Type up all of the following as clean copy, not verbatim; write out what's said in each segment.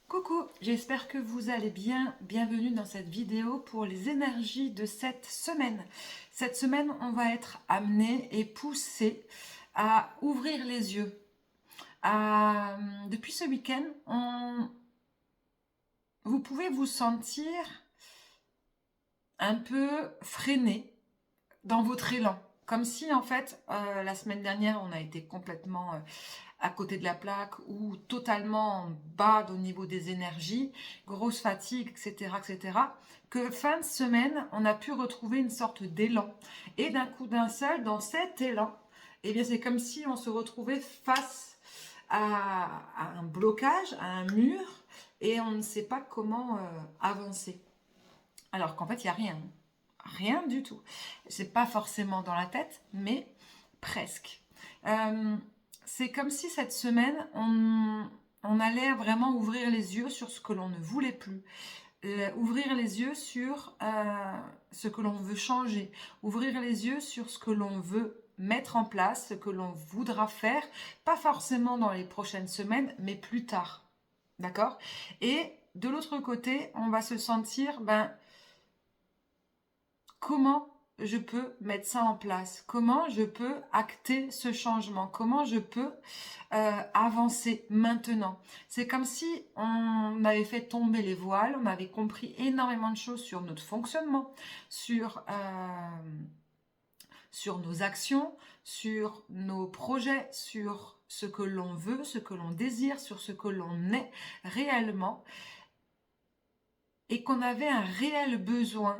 Coucou, j'espère que vous allez bien. Bienvenue dans cette vidéo pour les énergies de cette semaine. Cette semaine, on va être amené et poussé à ouvrir les yeux. Depuis ce week-end, vous pouvez vous sentir un peu freiné dans votre élan. Comme si en fait, la semaine dernière, on a été complètement à côté de la plaque ou totalement en bas au niveau des énergies, grosse fatigue, etc., etc., que fin de semaine, on a pu retrouver une sorte d'élan. Et d'un coup d'un seul, dans cet élan, eh bien, c'est comme si on se retrouvait face à un blocage, à un mur, et on ne sait pas comment avancer. Alors qu'en fait, il n'y a rien. Rien du tout. C'est pas forcément dans la tête, mais presque. Euh, c'est comme si cette semaine, on allait vraiment ouvrir les yeux sur ce que l'on ne voulait plus. Ouvrir les yeux sur ce que l'on veut changer. Ouvrir les yeux sur ce que l'on veut mettre en place, ce que l'on voudra faire. Pas forcément dans les prochaines semaines, mais plus tard. D'accord? Et de l'autre côté, on va se sentir, comment je peux mettre ça en place? Comment je peux acter ce changement? Comment je peux avancer maintenant? C'est comme si on avait fait tomber les voiles, on avait compris énormément de choses sur notre fonctionnement, sur nos actions, sur nos projets, sur ce que l'on veut, ce que l'on désire, sur ce que l'on est réellement, et qu'on avait un réel besoin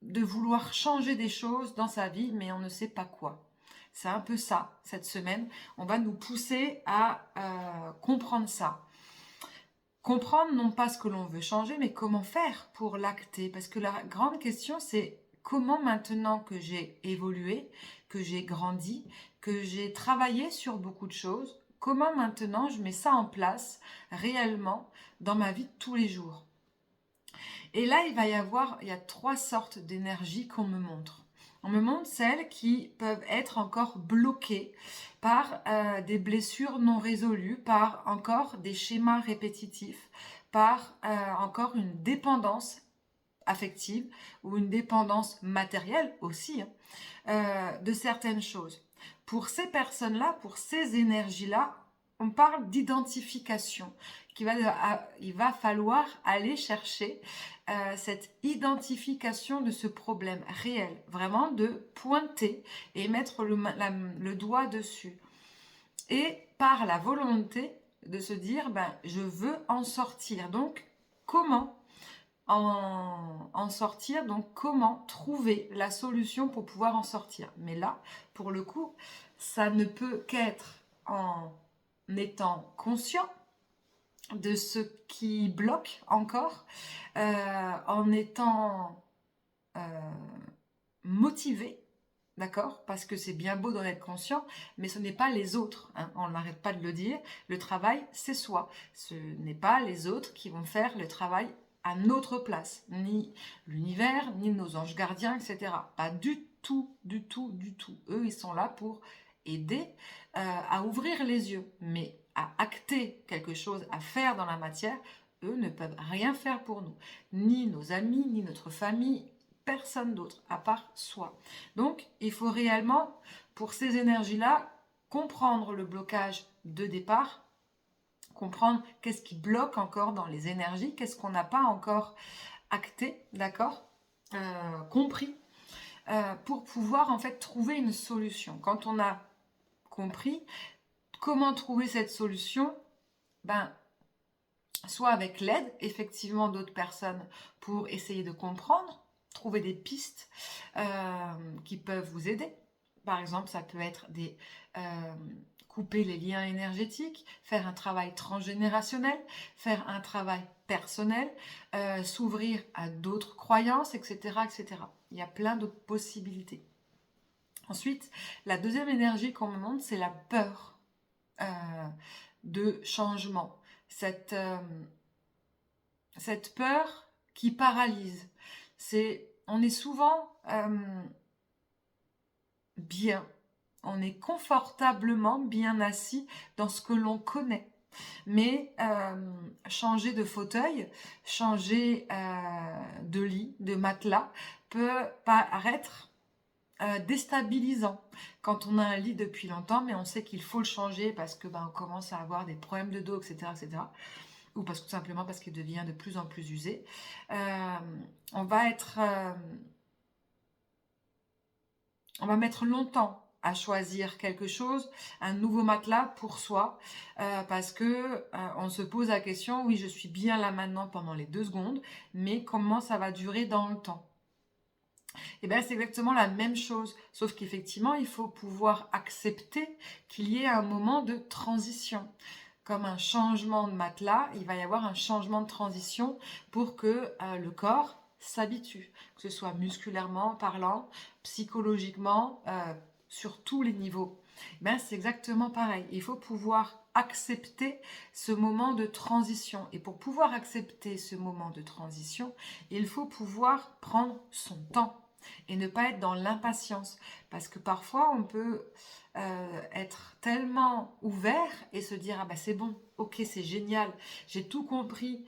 de vouloir changer des choses dans sa vie, mais on ne sait pas quoi. C'est un peu ça, cette semaine. On va nous pousser à comprendre ça. Comprendre non pas ce que l'on veut changer, mais comment faire pour l'acter. Parce que la grande question, c'est comment maintenant que j'ai évolué, que j'ai grandi, que j'ai travaillé sur beaucoup de choses, comment maintenant je mets ça en place réellement dans ma vie de tous les jours. Et là, il y a trois sortes d'énergie qu'on me montre. On me montre celles qui peuvent être encore bloquées par des blessures non résolues, par encore des schémas répétitifs, par encore une dépendance affective ou une dépendance matérielle aussi de certaines choses. Pour ces personnes-là, pour ces énergies-là, on parle d'identification. Il va falloir aller chercher cette identification de ce problème réel, vraiment de pointer et mettre le doigt dessus. Et par la volonté de se dire, je veux en sortir. Donc, comment en sortir? Donc, comment trouver la solution pour pouvoir en sortir? Mais là, pour le coup, ça ne peut qu'être en étant conscient de ce qui bloque encore, en étant motivé, d'accord? Parce que c'est bien beau d'en être conscient, mais ce n'est pas les autres, hein, on n'arrête pas de le dire. Le travail, c'est soi. Ce n'est pas les autres qui vont faire le travail à notre place, ni l'univers, ni nos anges gardiens, etc. Pas du tout, du tout, du tout. Eux, ils sont là pour aider à ouvrir les yeux, mais à acter quelque chose, à faire dans la matière, eux ne peuvent rien faire pour nous. Ni nos amis, ni notre famille, personne d'autre à part soi. Donc, il faut réellement, pour ces énergies-là, comprendre le blocage de départ, comprendre qu'est-ce qui bloque encore dans les énergies, qu'est-ce qu'on n'a pas encore acté, d'accord, compris, pour pouvoir en fait trouver une solution. Quand on a compris comment trouver cette solution, soit avec l'aide effectivement d'autres personnes pour essayer de comprendre, trouver des pistes qui peuvent vous aider. Par exemple, ça peut être couper les liens énergétiques, faire un travail transgénérationnel, faire un travail personnel, s'ouvrir à d'autres croyances, etc., etc. Il y a plein d'autres possibilités. Ensuite, la deuxième énergie qu'on me montre, c'est la peur de changement. Cette peur qui paralyse. On est souvent bien, on est confortablement bien assis dans ce que l'on connaît. mais changer de fauteuil, changer de lit, de matelas peut paraître déstabilisant quand on a un lit depuis longtemps, mais on sait qu'il faut le changer parce que on commence à avoir des problèmes de dos, etc., etc. Ou parce que tout simplement parce qu'il devient de plus en plus usé. Euh, on va être, on va mettre longtemps à choisir quelque chose, un nouveau matelas pour soi, parce que on se pose la question, oui, je suis bien là maintenant pendant les 2 secondes, mais comment ça va durer dans le temps? Et bien, c'est exactement la même chose, sauf qu'effectivement, il faut pouvoir accepter qu'il y ait un moment de transition. Comme un changement de matelas, il va y avoir un changement de transition pour que le corps s'habitue, que ce soit musculairement parlant, psychologiquement, sur tous les niveaux. Ben, c'est exactement pareil. Il faut pouvoir accepter ce moment de transition. Et pour pouvoir accepter ce moment de transition, il faut pouvoir prendre son temps et ne pas être dans l'impatience. Parce que parfois, on peut être tellement ouvert et se dire, ah bah c'est bon, ok, c'est génial, j'ai tout compris,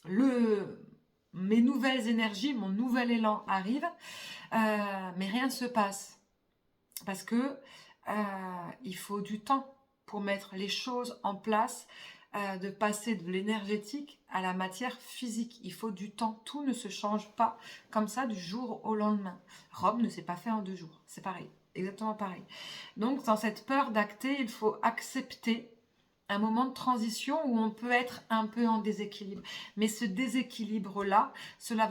le, mes nouvelles énergies, mon nouvel élan arrive, mais rien ne se passe. Parce que il faut du temps pour mettre les choses en place, de passer de l'énergétique à la matière physique. Il faut du temps. Tout ne se change pas comme ça du jour au lendemain. Rome ne s'est pas fait en 2 jours. C'est pareil, exactement pareil. Donc dans cette peur d'acter, il faut accepter un moment de transition où on peut être un peu en déséquilibre. Mais ce déséquilibre-là, cela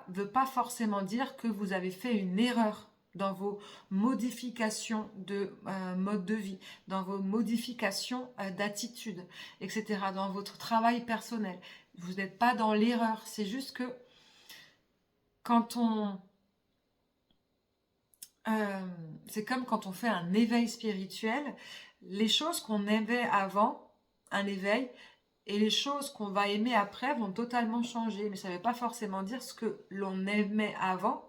veut pas forcément dire que vous avez fait une erreur dans vos modifications de mode de vie, dans vos modifications d'attitude, etc., dans votre travail personnel. Vous n'êtes pas dans l'erreur. C'est juste que quand on... c'est comme quand on fait un éveil spirituel, les choses qu'on aimait avant, un éveil, et les choses qu'on va aimer après vont totalement changer. Mais ça ne veut pas forcément dire ce que l'on aimait avant.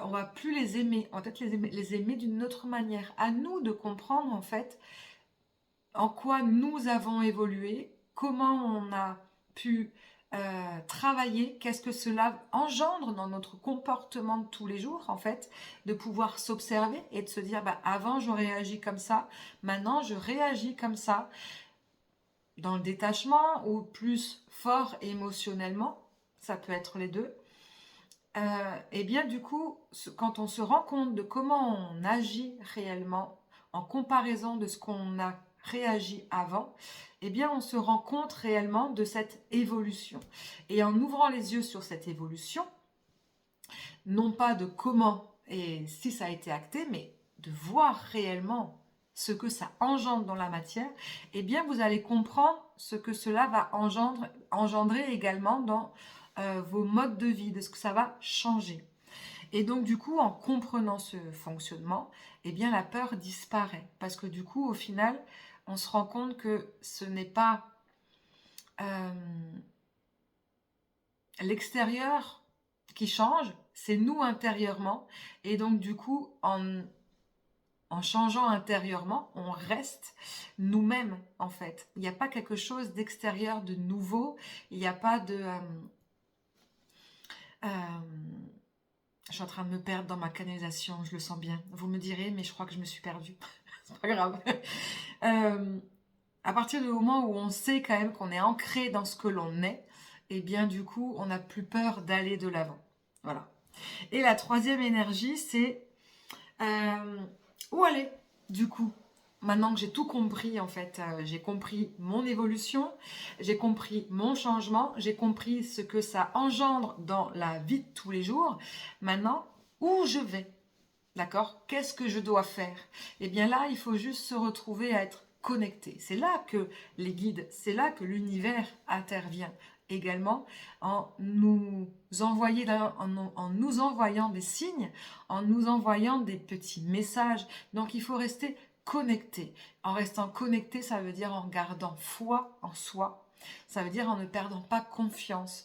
On va plus les aimer. On va peut-être les aimer d'une autre manière. À nous de comprendre en fait en quoi nous avons évolué, comment on a pu travailler, qu'est-ce que cela engendre dans notre comportement de tous les jours, en fait, de pouvoir s'observer et de se dire, bah, avant je réagis comme ça, maintenant je réagis comme ça, dans le détachement ou plus fort émotionnellement, ça peut être les deux. Et bien du coup, quand on se rend compte de comment on agit réellement en comparaison de ce qu'on a réagi avant, eh bien on se rend compte réellement de cette évolution. Et en ouvrant les yeux sur cette évolution, non pas de comment et si ça a été acté, mais de voir réellement ce que ça engendre dans la matière, eh bien vous allez comprendre ce que cela va engendrer également dans vos modes de vie, de ce que ça va changer. Et donc du coup, en comprenant ce fonctionnement, eh bien la peur disparaît. Parce que du coup, au final, on se rend compte que ce n'est pas euh, l'extérieur qui change, c'est nous intérieurement. Et donc du coup, en changeant intérieurement, on reste nous-mêmes en fait. Il n'y a pas quelque chose d'extérieur, de nouveau. Il n'y a pas de... je suis en train de me perdre dans ma canalisation, je le sens bien. Vous me direz, mais je crois que je me suis perdue. C'est pas grave. À partir du moment où on sait quand même qu'on est ancré dans ce que l'on est, et bien du coup, on n'a plus peur d'aller de l'avant. Voilà. Et la troisième énergie, c'est où aller, du coup. Maintenant que j'ai tout compris, en fait, j'ai compris mon évolution, j'ai compris mon changement, j'ai compris ce que ça engendre dans la vie de tous les jours. Maintenant, où je vais? D'accord? Qu'est-ce que je dois faire? Eh bien là, il faut juste se retrouver à être connecté. C'est là que les guides, c'est là que l'univers intervient également en nous envoyant des signes, en nous envoyant des petits messages. Donc il faut rester connecté. En restant connecté, ça veut dire en gardant foi en soi. Ça veut dire en ne perdant pas confiance.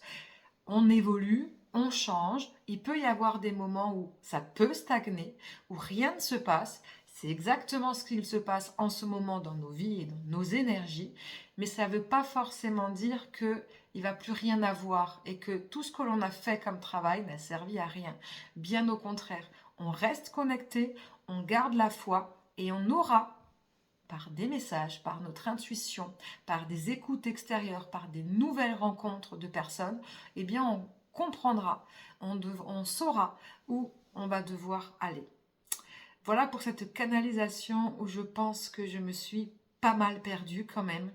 On évolue, on change. Il peut y avoir des moments où ça peut stagner, où rien ne se passe. C'est exactement ce qu'il se passe en ce moment dans nos vies et dans nos énergies, mais ça ne veut pas forcément dire qu'il ne va plus rien avoir et que tout ce que l'on a fait comme travail n'a servi à rien. Bien au contraire, on reste connecté, on garde la foi et on aura, par des messages, par notre intuition, par des écoutes extérieures, par des nouvelles rencontres de personnes, eh bien on comprendra, on saura où on va devoir aller. Voilà pour cette canalisation où je pense que je me suis pas mal perdue quand même.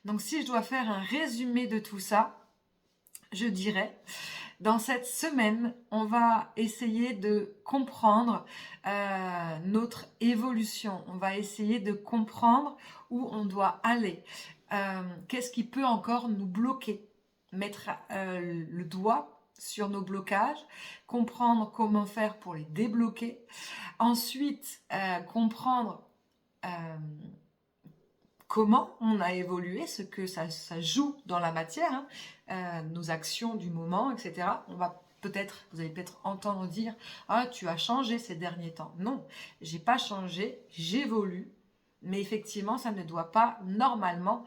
Donc si je dois faire un résumé de tout ça, je dirais, dans cette semaine, on va essayer de comprendre notre évolution. On va essayer de comprendre où on doit aller. Qu'est-ce qui peut encore nous bloquer? Mettre le doigt sur nos blocages, comprendre comment faire pour les débloquer. Ensuite, comprendre comment on a évolué, ce que ça joue dans la matière, hein, nos actions du moment, etc. Vous allez peut-être entendre dire « Ah, tu as changé ces derniers temps ». Non, j'ai pas changé, j'évolue, mais effectivement, ça ne doit pas normalement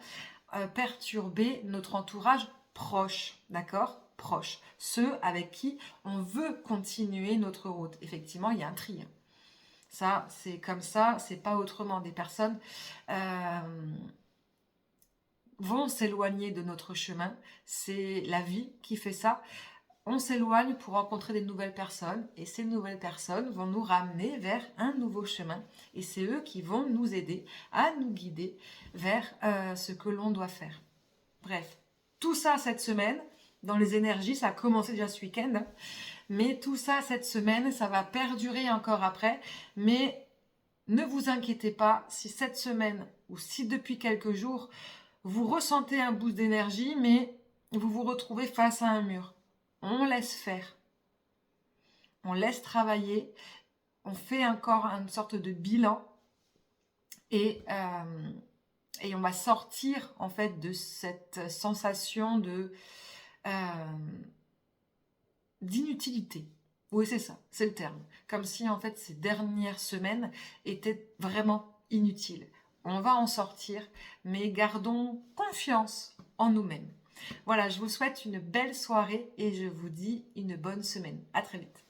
perturber notre entourage proche, d'accord? Proche, ceux avec qui on veut continuer notre route. Effectivement, il y a un tri. Ça, c'est comme ça, c'est pas autrement. Des personnes vont s'éloigner de notre chemin. C'est la vie qui fait ça. On s'éloigne pour rencontrer des nouvelles personnes et ces nouvelles personnes vont nous ramener vers un nouveau chemin et c'est eux qui vont nous aider à nous guider vers ce que l'on doit faire. Bref, tout ça cette semaine, dans les énergies, ça a commencé déjà ce week-end, hein, mais tout ça cette semaine, ça va perdurer encore après, mais ne vous inquiétez pas si cette semaine ou si depuis quelques jours, vous ressentez un boost d'énergie, mais vous vous retrouvez face à un mur. On laisse faire. On laisse travailler. On fait encore une sorte de bilan. Et on va sortir en fait de cette sensation d'inutilité. Oui, c'est ça, c'est le terme. Comme si en fait ces dernières semaines étaient vraiment inutiles. On va en sortir, mais gardons confiance en nous-mêmes. Voilà, je vous souhaite une belle soirée et je vous dis une bonne semaine. À très vite.